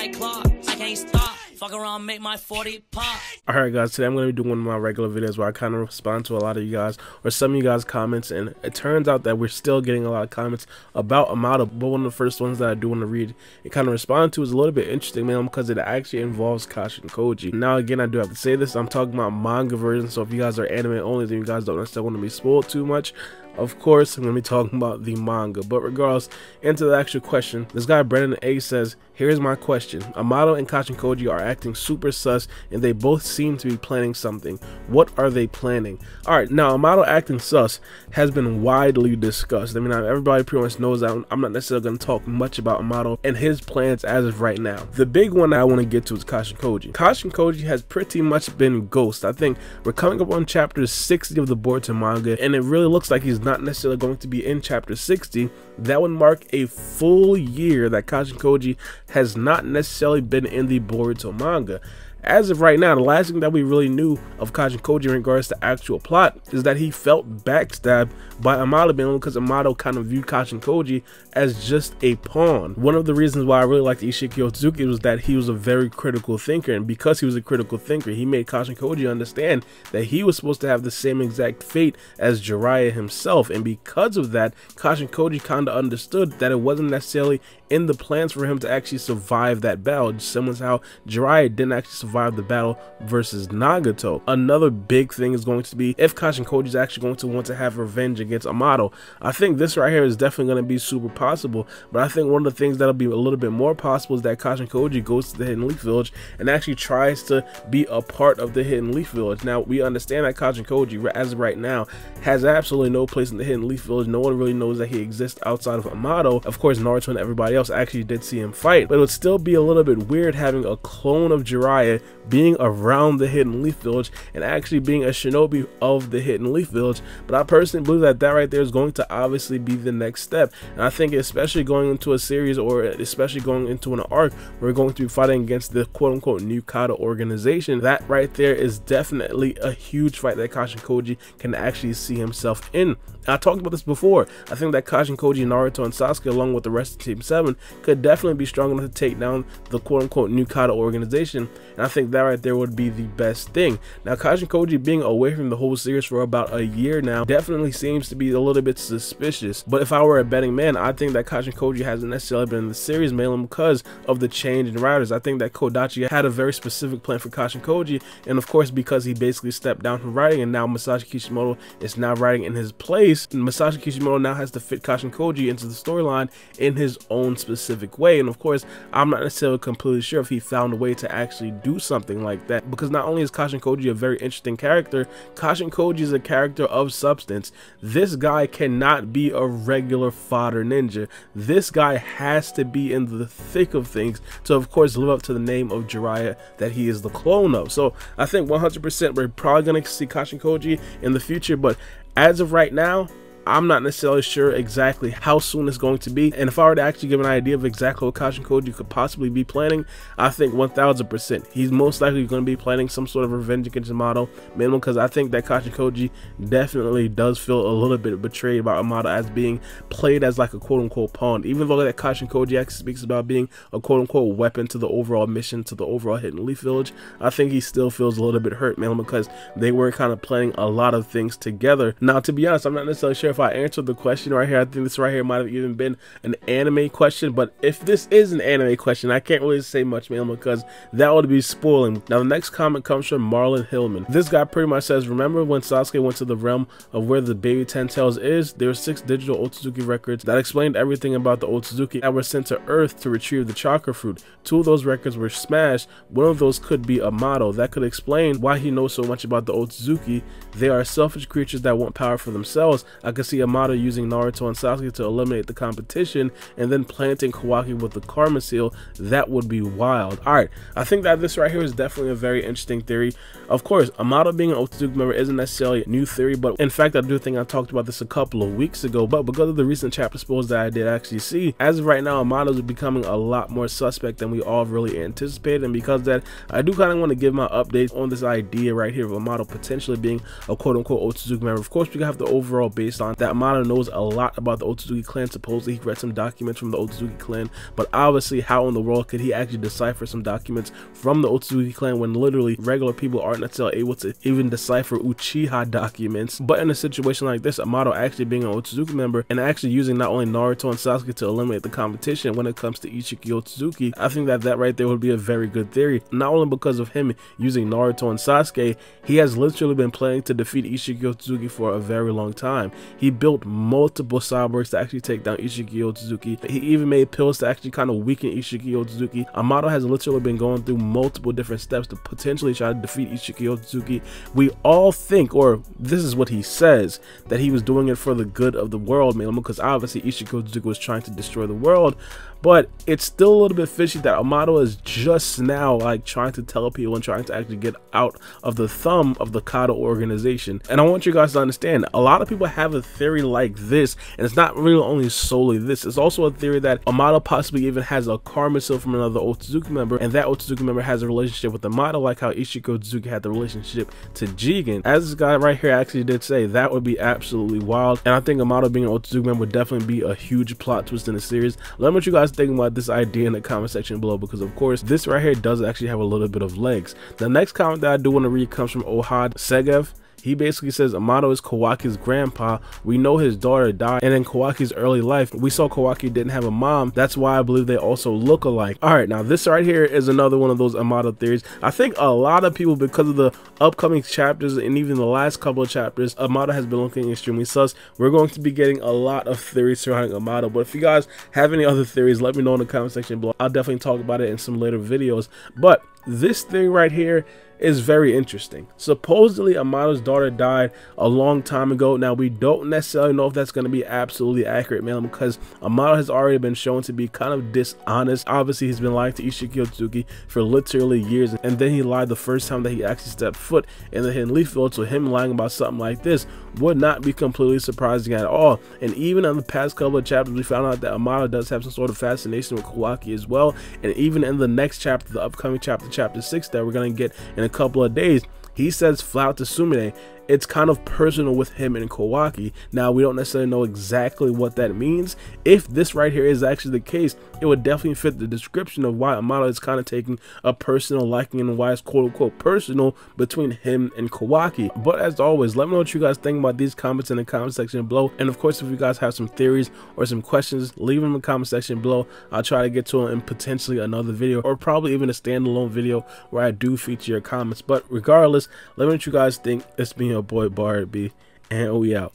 like clock. I can't stop. Fuck around, make my 40 pop. Alright guys, today I'm going to be doing one of my regular videos where I kind of respond to a lot of you guys or some of you guys comments, and it turns out that we're still getting a lot of comments about Amado, but one of the first ones that I do want to read and kind of respond to is a little bit interesting, man, because it actually involves Kashin Koji. Now again, I do have to say this, I'm talking about manga version, so if you guys are anime only, then you guys don't necessarily want to be spoiled too much. Of course, I'm going to be talking about the manga, but regardless, into the actual question, this guy Brendan A says, here's my question. Amado and Kashin Koji are acting super sus, and they both seem to be planning something. What are they planning? Alright, now Amado acting sus has been widely discussed. I mean, everybody pretty much knows that I'm not necessarily going to talk much about Amado and his plans as of right now. The big one that I want to get to is Kashin Koji. Kashin Koji has pretty much been ghost. I think we're coming up on chapter 60 of the Boruto manga, and it really looks like he's not necessarily going to be in chapter 60. That would mark a full year that Kashin Koji has not necessarily been in the Boruto manga. As of right now, the last thing that we really knew of Kashin Koji in regards to actual plot is that he felt backstabbed by Amado, because Amado kind of viewed Kashin Koji as just a pawn. One of the reasons why I really liked Ishiki Otsutsuki was that he was a very critical thinker, and because he was a critical thinker, he made Kashin Koji understand that he was supposed to have the same exact fate as Jiraiya himself, and because of that, Kashin Koji kind of understood that it wasn't necessarily in the plans for him to actually survive that battle, just similar to how Jiraiya didn't actually survive the battle versus Nagato. Another big thing is going to be if Kashin Koji is actually going to want to have revenge against Amado. I think this right here is definitely going to be super possible, but I think one of the things that'll be a little bit more possible is that Kashin Koji goes to the Hidden Leaf Village and actually tries to be a part of the Hidden Leaf Village. Now, we understand that Kashin Koji, as of right now, has absolutely no place in the Hidden Leaf Village. No one really knows that he exists outside of Amado. Of course, Naruto and everybody else actually did see him fight, but it would still be a little bit weird having a clone of Jiraiya being around the Hidden Leaf Village and actually being a shinobi of the Hidden Leaf Village. But I personally believe that that right there is going to obviously be the next step, and I think especially going into a series, or especially going into an arc where we're going to be fighting against the quote-unquote new Kata organization, that right there is definitely a huge fight that Kashin Koji can actually see himself in. I talked about this before. I think that Kashin Koji, Naruto, and Sasuke, along with the rest of Team 7, could definitely be strong enough to take down the quote-unquote new Kata organization, and I think that right there would be the best thing. Now, Kashin Koji being away from the whole series for about a year now definitely seems to be a little bit suspicious, but if I were a betting man, I think that Kashin Koji hasn't necessarily been in the series, mainly because of the change in writers. I think that Kodachi had a very specific plan for Kashin Koji, and of course, because he basically stepped down from writing and now Masashi Kishimoto is now writing in his place, Masashi Kishimoto now has to fit Kashin Koji into the storyline in his own specific way. And of course, I'm not necessarily completely sure if he found a way to actually do something like that, because not only is Kashin Koji a very interesting character, Kashin Koji is a character of substance. This guy cannot be a regular fodder ninja. This guy has to be in the thick of things to, of course, live up to the name of Jiraiya that he is the clone of. So I think 100% we're probably going to see Kashin Koji in the future, but as of right now, I'm not necessarily sure exactly how soon it's going to be, and if I were to actually give an idea of exactly what Kashin Koji could possibly be planning, I think 1000% he's most likely going to be planning some sort of revenge against Amado, mainly because I think that Kashin Koji definitely does feel a little bit betrayed by Amado as being played as like a quote-unquote pawn, even though that Kashin Koji actually speaks about being a quote-unquote weapon to the overall mission, to the overall Hidden Leaf Village. I think he still feels a little bit hurt, mainly because they were kind of planning a lot of things together. Now, to be honest, I'm not necessarily sure if I answered the question right here. I think this right here might have even been an anime question, but if this is an anime question, I can't really say much, man, because that would be spoiling. Now, the next comment comes from Marlon Hillman. This guy pretty much says, remember when Sasuke went to the realm of where the baby Ten Tails is? There were 6 digital Otsutsuki records that explained everything about the Otsutsuki that were sent to Earth to retrieve the chakra fruit. 2 of those records were smashed. One of those could be Amado. That could explain why he knows so much about the Otsutsuki. They are selfish creatures that want power for themselves. I could see Amado using Naruto and Sasuke to eliminate the competition and then planting Kawaki with the Karma Seal. That would be wild. Alright, I think that this right here is definitely a very interesting theory. Of course, Amado being an Otsutsuki member isn't necessarily a new theory, but in fact, I do think I talked about this a couple of weeks ago, but because of the recent chapter spoilers that I did actually see, as of right now, Amado is becoming a lot more suspect than we all really anticipated, and because of that, I do kind of want to give my update on this idea right here of Amado potentially being a quote-unquote Otsutsuki member. Of course, we have the overall baseline that Amado knows a lot about the Otsutsuki clan. Supposedly he read some documents from the Otsutsuki clan, but obviously how in the world could he actually decipher some documents from the Otsutsuki clan when literally regular people aren't necessarily able to even decipher Uchiha documents? But in a situation like this, Amado actually being an Otsutsuki member and actually using not only Naruto and Sasuke to eliminate the competition when it comes to Ishiki Otsutsuki, I think that right there would be a very good theory. Not only because of him using Naruto and Sasuke, he has literally been planning to defeat Ishiki Otsutsuki for a very long time. He built multiple cyborgs to actually take down Ishiki Otsutsuki. He even made pills to actually kind of weaken Ishiki Otsutsuki. Amado has literally been going through multiple different steps to potentially try to defeat Ishiki Otsutsuki. We all think, or this is what he says, that he was doing it for the good of the world, man, because obviously Ishiki Otsutsuki was trying to destroy the world. But it's still a little bit fishy that Amado is just now like trying to tell people and trying to actually get out of the thumb of the Kado organization. And I want you guys to understand, a lot of people have a theory like this, and it's not really only solely this. It's also a theory that Amado possibly even has a karma seal from another Otsutsuki member, and that Otsutsuki member has a relationship with Amado, like how Ishiki Otsutsuki had the relationship to Jigen. As this guy right here actually did say, that would be absolutely wild. And I think Amado being an Otsutsuki member would definitely be a huge plot twist in the series. Let me know what you guys think about this idea in the comment section below, because of course this right here does actually have a little bit of legs. The next comment that I do want to read comes from Ohad Segev. He basically says Amado is Kawaki's grandpa. We know his daughter died, and in Kawaki's early life we saw Kawaki didn't have a mom. That's why I believe they also look alike. Alright, now this right here is another one of those Amado theories. I think a lot of people, because of the upcoming chapters and even the last couple of chapters, Amado has been looking extremely sus. We're going to be getting a lot of theories surrounding Amado, but if you guys have any other theories, let me know in the comment section below. I'll definitely talk about it in some later videos. But this theory right here is very interesting. Supposedly Amado's daughter died a long time ago. Now we don't necessarily know if that's going to be absolutely accurate, man, because Amado has already been shown to be kind of dishonest. Obviously he's been lying to Ishiki Otsutsuki for literally years, and then he lied the first time that he actually stepped foot in the Hidden Leaf Field. So him lying about something like this would not be completely surprising at all. And even in the past couple of chapters we found out that Amado does have some sort of fascination with Kawaki as well. And even in the next chapter, the upcoming chapter, chapter 6, that we're going to get in a couple of days, he says flat to Sumire it's kind of personal with him and Kawaki. Now we don't necessarily know exactly what that means. If this right here is actually the case, it would definitely fit the description of why Amado is kind of taking a personal liking and why it's quote-unquote personal between him and Kawaki. But as always, let me know what you guys think about these comments in the comment section below. And of course, if you guys have some theories or some questions, leave them in the comment section below. I'll try to get to them in potentially another video, or probably even a standalone video where I do feature your comments. But regardless, let me know what you guys think. It's been your boy Baara, and we out.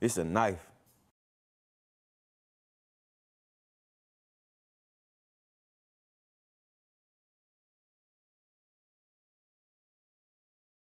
It's a knife.